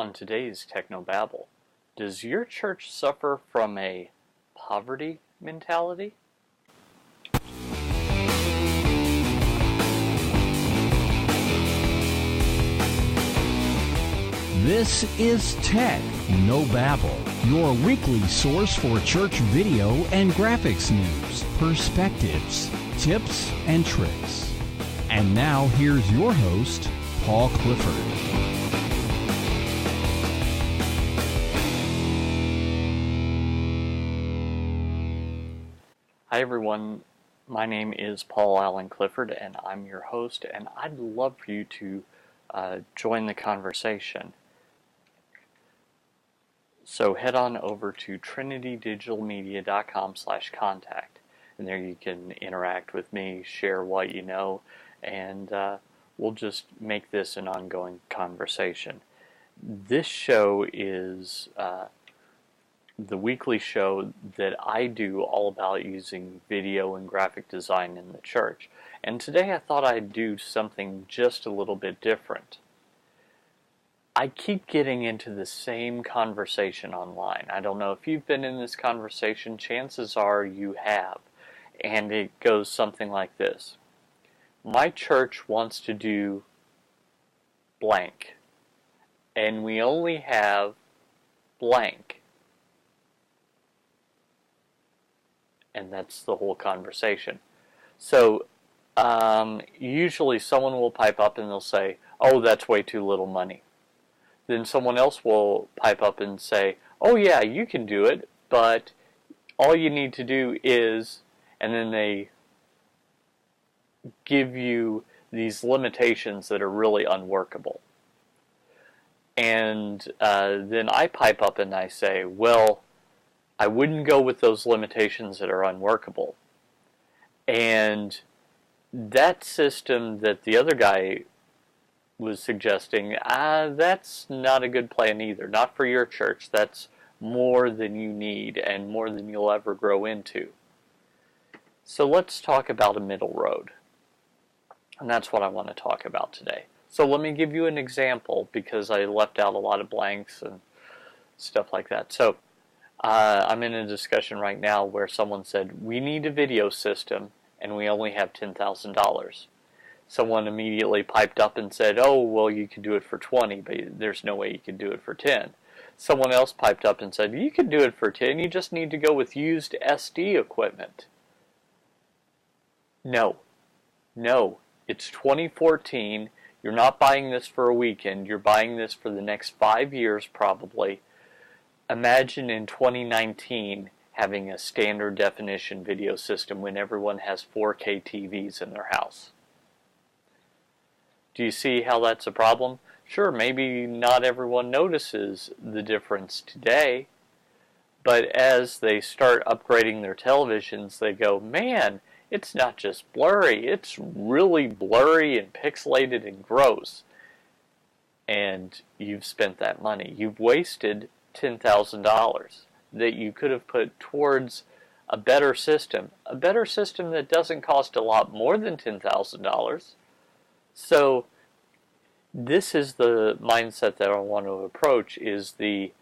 On today's Technobabble, does your church suffer from a poverty mentality? This is Tech No Babble, your weekly source for church video and graphics news, perspectives, tips, and tricks. And now here's your host, Paul Clifford. Hi everyone, my name is Paul Allen Clifford and I'm your host, and I'd love for you to join the conversation. So head on over to trinitydigitalmedia.com/contact, and there you can interact with me, share what you know, and we'll just make this an ongoing conversation. This show is the weekly show that I do all about using video and graphic design in the church. And today I thought I'd do something just a little bit different. I keep getting into the same conversation online. I don't know if you've been in this conversation, chances are you have. And it goes something like this. My church wants to do blank, and we only have blank. And that's the whole conversation. So usually someone will pipe up and they'll say, oh, that's way too little money. Then someone else will pipe up and say, oh yeah, you can do it, but all you need to do is, and then they give you these limitations that are really unworkable. And then I pipe up and I say, well, I wouldn't go with those limitations that are unworkable. And that system that the other guy was suggesting, that's not a good plan either. Not for your church. That's more than you need and more than you'll ever grow into. So let's talk about a middle road. And that's what I want to talk about today. So let me give you an example, because I left out a lot of blanks and stuff like that. So I'm in a discussion right now where someone said, we need a video system and we only have $10,000. Someone immediately piped up and said, oh, well, you could do it for 20, but there's no way you could do it for 10. Someone else piped up and said, you could do it for 10, you just need to go with used SD equipment. No, it's 2014, you're not buying this for a weekend, you're buying this for the next 5 years probably. Imagine in 2019 having a standard definition video system when everyone has 4K TVs in their house. Do you see how that's a problem? Sure, maybe not everyone notices the difference today, but as they start upgrading their televisions, they go, man, it's not just blurry, it's really blurry and pixelated and gross. And you've spent that money. You've wasted $10,000 that you could have put towards a better system that doesn't cost a lot more than $10,000. So this is the mindset that I want to approach, is the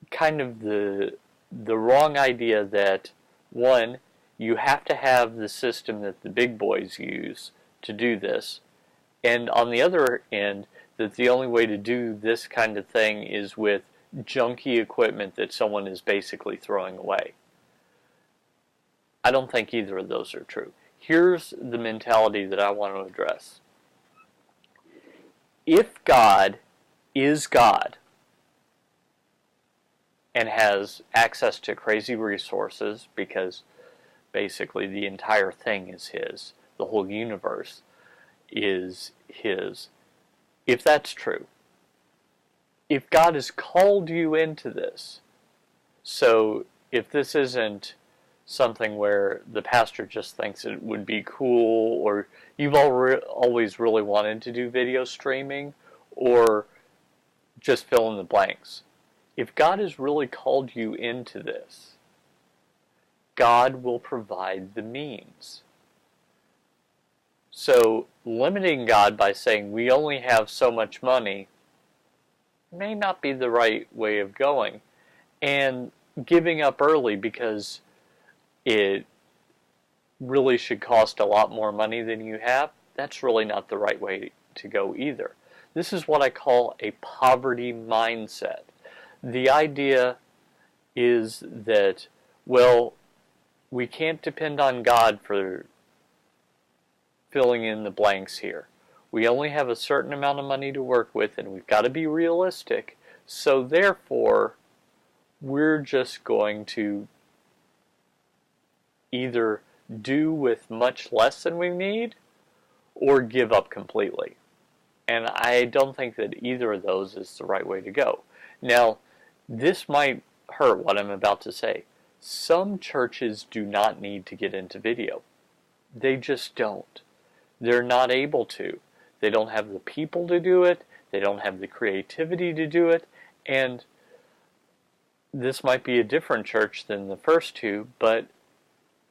kind of the wrong idea that, one, you have to have the system that the big boys use to do this, and on the other end, that the only way to do this kind of thing is with junky equipment that someone is basically throwing away. I don't think either of those are true. Here's the mentality that I want to address. If God is God and has access to crazy resources, because basically the entire thing is His, the whole universe is His, if that's true, if God has called you into this, so if this isn't something where the pastor just thinks it would be cool, or you've always really wanted to do video streaming, or just fill in the blanks. If God has really called you into this, God will provide the means. So limiting God by saying we only have so much money may not be the right way of going. And giving up early because it really should cost a lot more money than you have, that's really not the right way to go either. This is what I call a poverty mindset. The idea is that, well, we can't depend on God for filling in the blanks here. We only have a certain amount of money to work with, and we've got to be realistic. So therefore, we're just going to either do with much less than we need or give up completely. And I don't think that either of those is the right way to go. Now, this might hurt what I'm about to say. Some churches do not need to get into video. They just don't. They're not able to. They don't have the people to do it. They don't have the creativity to do it. And this might be a different church than the first two, but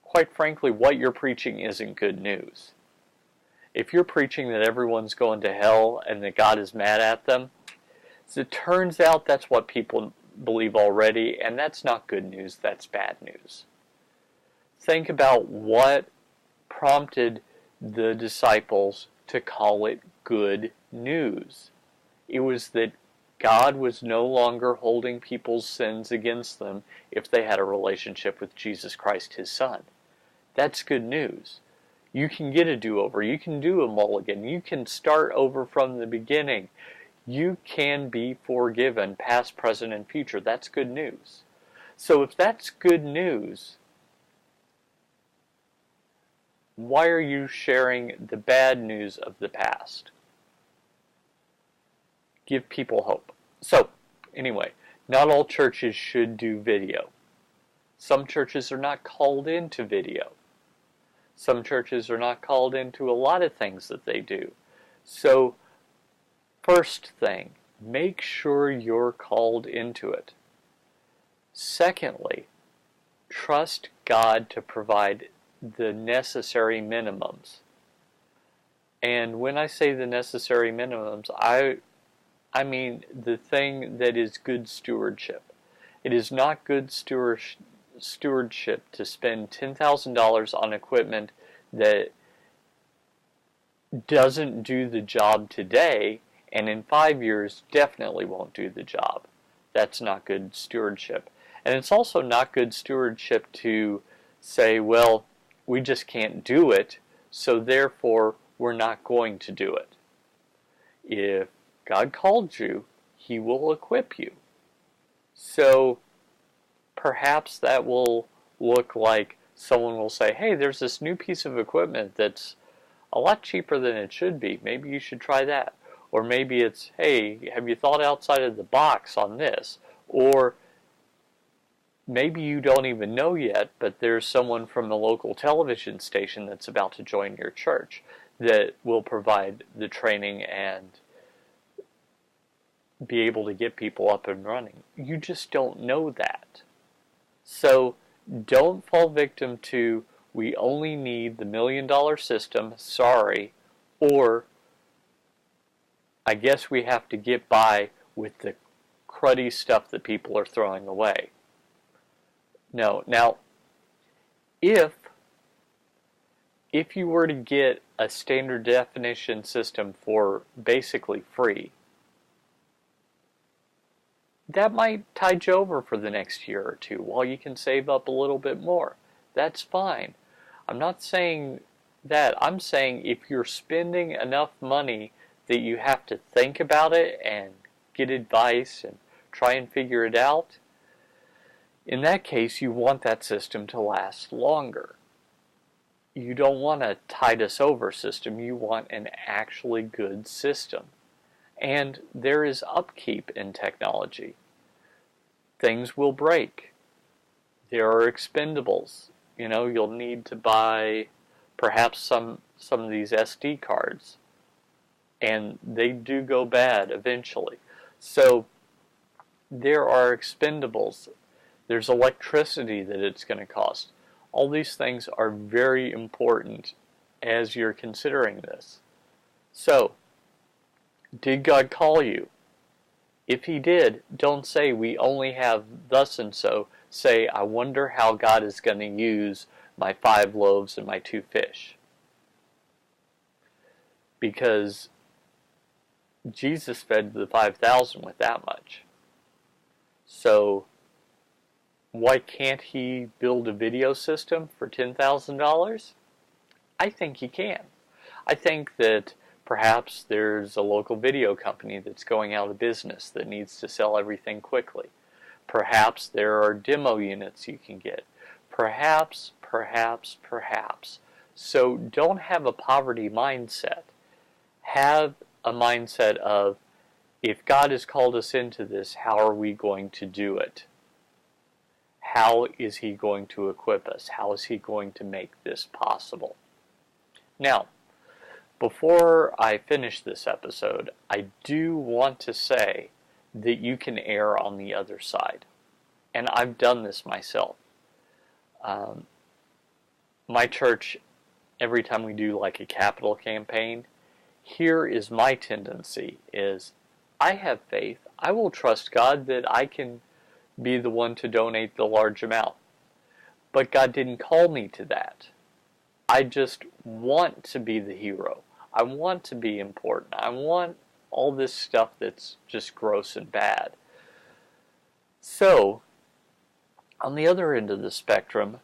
quite frankly, what you're preaching isn't good news. If you're preaching that everyone's going to hell and that God is mad at them, as it turns out that's what people believe already, and that's not good news, that's bad news. Think about what prompted the disciples to call it good news. It was that God was no longer holding people's sins against them if they had a relationship with Jesus Christ, His Son. That's good news. You can get a do-over. You can do a mulligan. You can start over from the beginning. You can be forgiven, past, present, and future. That's good news. So if that's good news, why are you sharing the bad news of the past? Give people hope. So, anyway, not all churches should do video. Some churches are not called into video. Some churches are not called into a lot of things that they do. So, first thing, make sure you're called into it. Secondly, trust God to provide the necessary minimums. And when I say the necessary minimums, I mean the thing that is good stewardship. It is not good stewardship to spend $10,000 on equipment that doesn't do the job today and in 5 years definitely won't do the job. That's not good stewardship. And it's also not good stewardship to say, well, we just can't do it, so therefore we're not going to do it. If God called you, He will equip you. So perhaps that will look like someone will say, hey, there's this new piece of equipment that's a lot cheaper than it should be. Maybe you should try that. Or maybe it's, hey, have you thought outside of the box on this? Or maybe you don't even know yet, but there's someone from the local television station that's about to join your church that will provide the training and be able to get people up and running. You just don't know that. So don't fall victim to, we only need the $1 million system, sorry, or I guess we have to get by with the cruddy stuff that people are throwing away. No. Now, if you were to get a standard definition system for basically free, that might tide you over for the next year or two while you can save up a little bit more. That's fine. I'm not saying that. I'm saying if you're spending enough money that you have to think about it and get advice and try and figure it out, in that case you want that system to last longer. You don't want a tide us over system. You want an actually good system. And there is upkeep in technology. Things will break. There are expendables. You know, you'll need to buy perhaps some of these SD cards. And they do go bad eventually. So there are expendables. There's electricity that it's going to cost. All these things are very important as you're considering this. So, did God call you? If He did, don't say we only have thus and so. Say, I wonder how God is going to use my 5 loaves and my 2 fish. Because Jesus fed the 5,000 with that much. So, why can't He build a video system for $10,000? I think He can. I think that perhaps there's a local video company that's going out of business that needs to sell everything quickly. Perhaps there are demo units you can get. Perhaps. So don't have a poverty mindset. Have a mindset of, if God has called us into this, how are we going to do it? How is He going to equip us? How is He going to make this possible? Now, before I finish this episode, I do want to say that you can err on the other side. And I've done this myself. My church, every time we do like a capital campaign, here is my tendency is, I have faith. I will trust God that I can be the one to donate the large amount. But God didn't call me to that. I just want to be the hero. I want to be important. I want all this stuff that's just gross and bad. So, on the other end of the spectrum,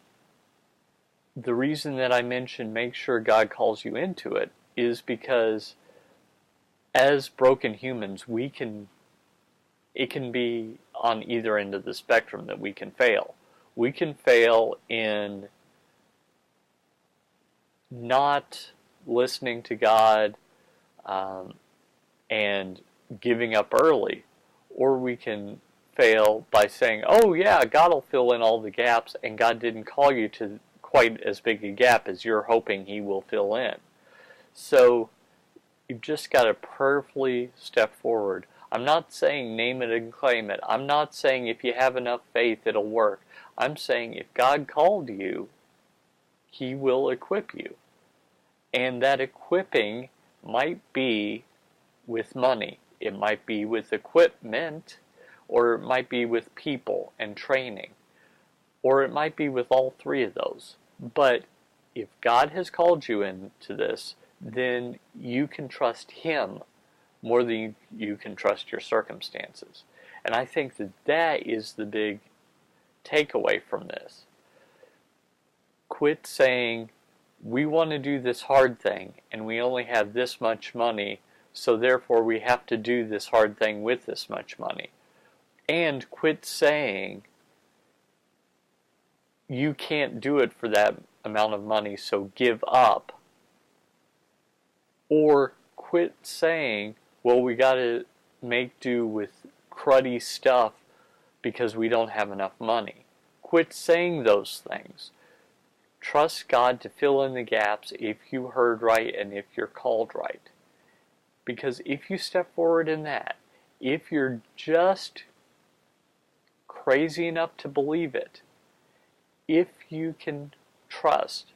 the reason that I mentioned make sure God calls you into it is because as broken humans, it can be on either end of the spectrum that we can fail. We can fail in not listening to God and giving up early, or we can fail by saying, oh yeah, God will fill in all the gaps, and God didn't call you to quite as big a gap as you're hoping He will fill in. So you've just got to prayerfully step forward. I'm not saying name it and claim it. I'm not saying if you have enough faith it'll work. I'm saying if God called you, He will equip you. And that equipping might be with money. It might be with equipment, or it might be with people and training, or it might be with all 3 of those. But if God has called you into this, then you can trust Him more than you can trust your circumstances. And I think that that is the big takeaway from this. Quit saying, we want to do this hard thing, and we only have this much money, so therefore we have to do this hard thing with this much money. And quit saying, you can't do it for that amount of money, so give up. Or quit saying, well, we got to make do with cruddy stuff because we don't have enough money. Quit saying those things. Trust God to fill in the gaps if you heard right and if you're called right. Because if you step forward in that, if you're just crazy enough to believe it, if you can trust,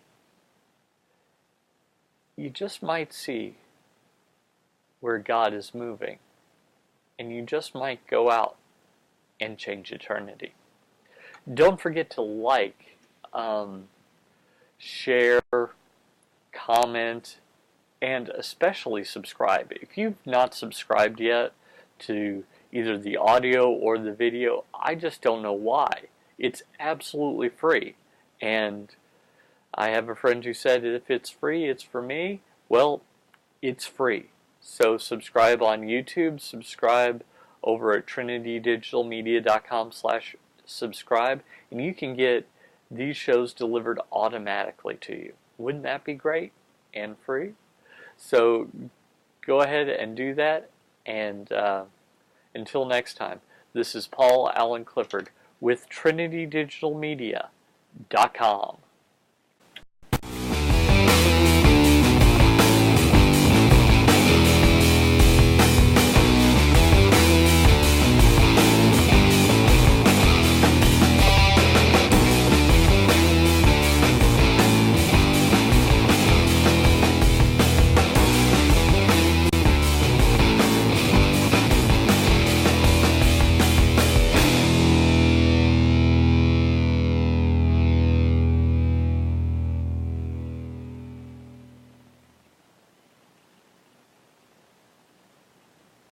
you just might see where God is moving, and you just might go out and change eternity. Don't forget to like, share, comment, and especially subscribe. If you've not subscribed yet to either the audio or the video, I just don't know why. It's absolutely free. And I have a friend who said, if it's free, it's for me. Well, it's free. So subscribe on YouTube, subscribe over at trinitydigitalmedia.com/subscribe, and you can get these shows delivered automatically to you. Wouldn't that be great and free? So go ahead and do that, and until next time, this is Paul Allen Clifford with trinitydigitalmedia.com.